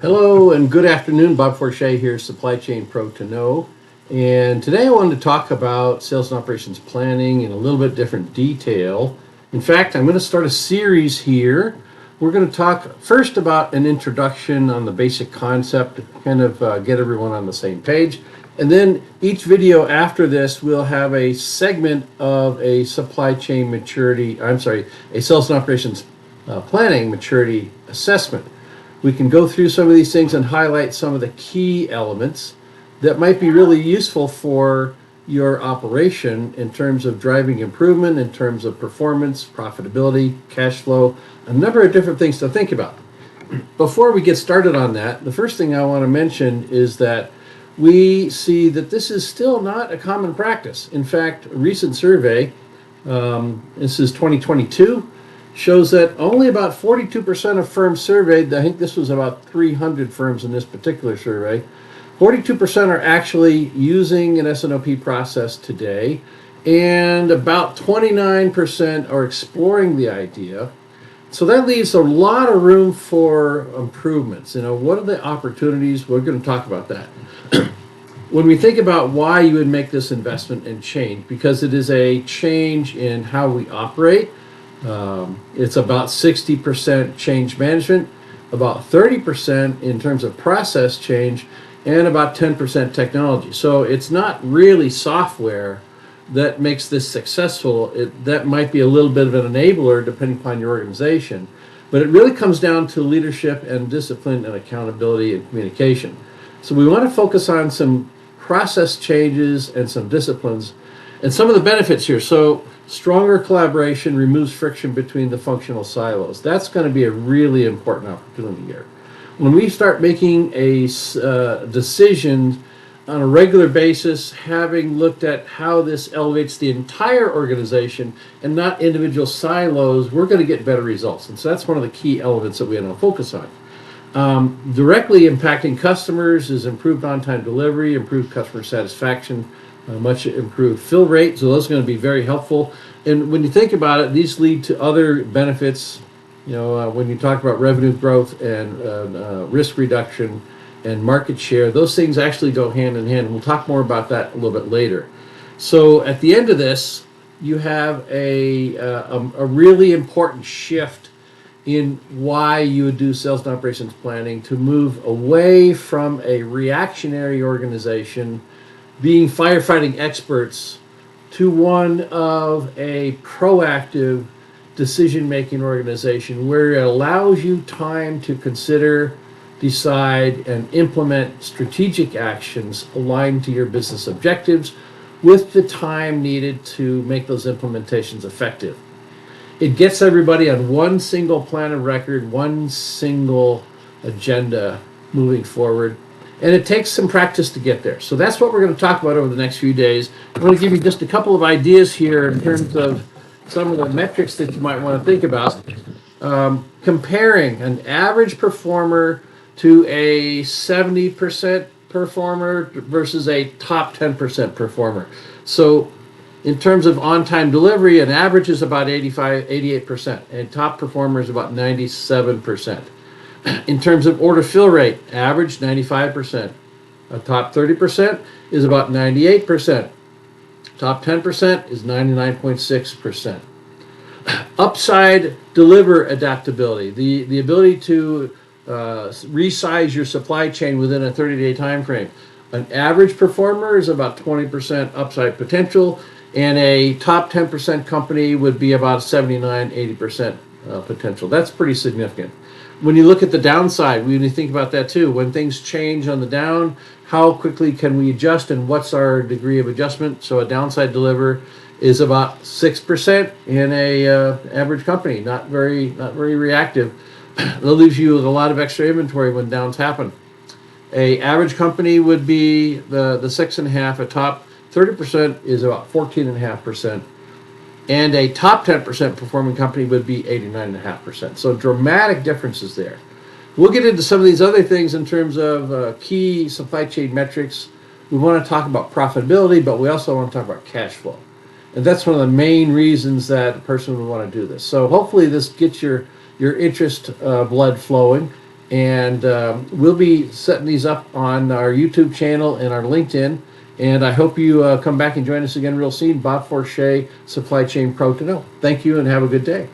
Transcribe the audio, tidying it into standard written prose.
Hello and good afternoon. Bob Forshey here, Supply Chain Pro to Know. And today I wanted to talk about sales and operations planning in a little bit different detail. In fact, I'm going to start a series here. We're going to talk first about an introduction on the basic concept, kind of get everyone on the same page. And then each video after this will have a segment of a supply chain maturity, a sales and operations planning maturity assessment. We can go through some of these things and highlight some of the key elements that might be really useful for your operation in terms of driving improvement, in terms of performance, profitability, cash flow, a number of different things to think about. Before we get started on that, the first thing I want to mention is that we see that this is still not a common practice. In fact, a recent survey, this is 2022, shows that only about 42% of firms surveyed, I think this was about 300 firms in this particular survey, 42% are actually using an S&OP process today, and about 29% are exploring the idea. So that leaves a lot of room for improvements. What are the opportunities? We're going to talk about that. When we think about why you would make this investment and change, because it is a change in how we operate. It's about 60% change management, about 30% in terms of process change, and about 10% technology. So it's not really software that makes this successful. That might be a little bit of an enabler depending upon your organization. But it really comes down to leadership and discipline and accountability and communication. So we want to focus on some process changes and some disciplines and some of the benefits here. So stronger collaboration removes friction between the functional silos. That's going to be a really important opportunity here. When we start making a decision on a regular basis, having looked at how this elevates the entire organization and not individual silos, we're going to get better results. And so that's one of the key elements that we want to focus on. Directly impacting customers is improved on-time delivery, improved customer satisfaction, much improved fill rate. So those are going to be very helpful. And when you think about it, these lead to other benefits. When you talk about revenue growth and risk reduction and market share, those things actually go hand in hand. We'll talk more about that a little bit later. So at the end of this, you have a really important shift in why you would do sales and operations planning, to move away from a reactionary organization being firefighting experts to one of a proactive decision-making organization where it allows you time to consider, decide, and implement strategic actions aligned to your business objectives with the time needed to make those implementations effective. It gets everybody on one single plan of record, one single agenda moving forward. And it takes some practice to get there. So that's what we're going to talk about over the next few days. I'm going to give you just a couple of ideas here in terms of some of the metrics that you might want to think about. Comparing an average performer to a 70% performer versus a top 10% performer. So in terms of on-time delivery, an average is about 88%, and top performer is about 97%. In terms of order fill rate, average 95%. A top 30% is about 98%. Top 10% is 99.6%. Upside deliver adaptability, the ability to resize your supply chain within a 30-day time frame. An average performer is about 20% upside potential, and a top 10% company would be about 79-80% potential. That's pretty significant. When you look at the downside, we need to think about that too. When things change on the down, how quickly can we adjust, and what's our degree of adjustment? So a downside deliver is about 6% in a average company, not very reactive. That leaves you with a lot of extra inventory when downs happen. A average company would be the 6.5. A top 30% is about 14.5%. And a top 10% performing company would be 89.5%. So dramatic differences there. We'll get into some of these other things in terms of key supply chain metrics. We want to talk about profitability, but we also want to talk about cash flow. And that's one of the main reasons that a person would want to do this. So hopefully this gets your interest blood flowing. And we'll be setting these up on our YouTube channel and our LinkedIn. And I hope you come back and join us again real soon. Bob Forshea, Supply Chain Pro to Know. Thank you and have a good day.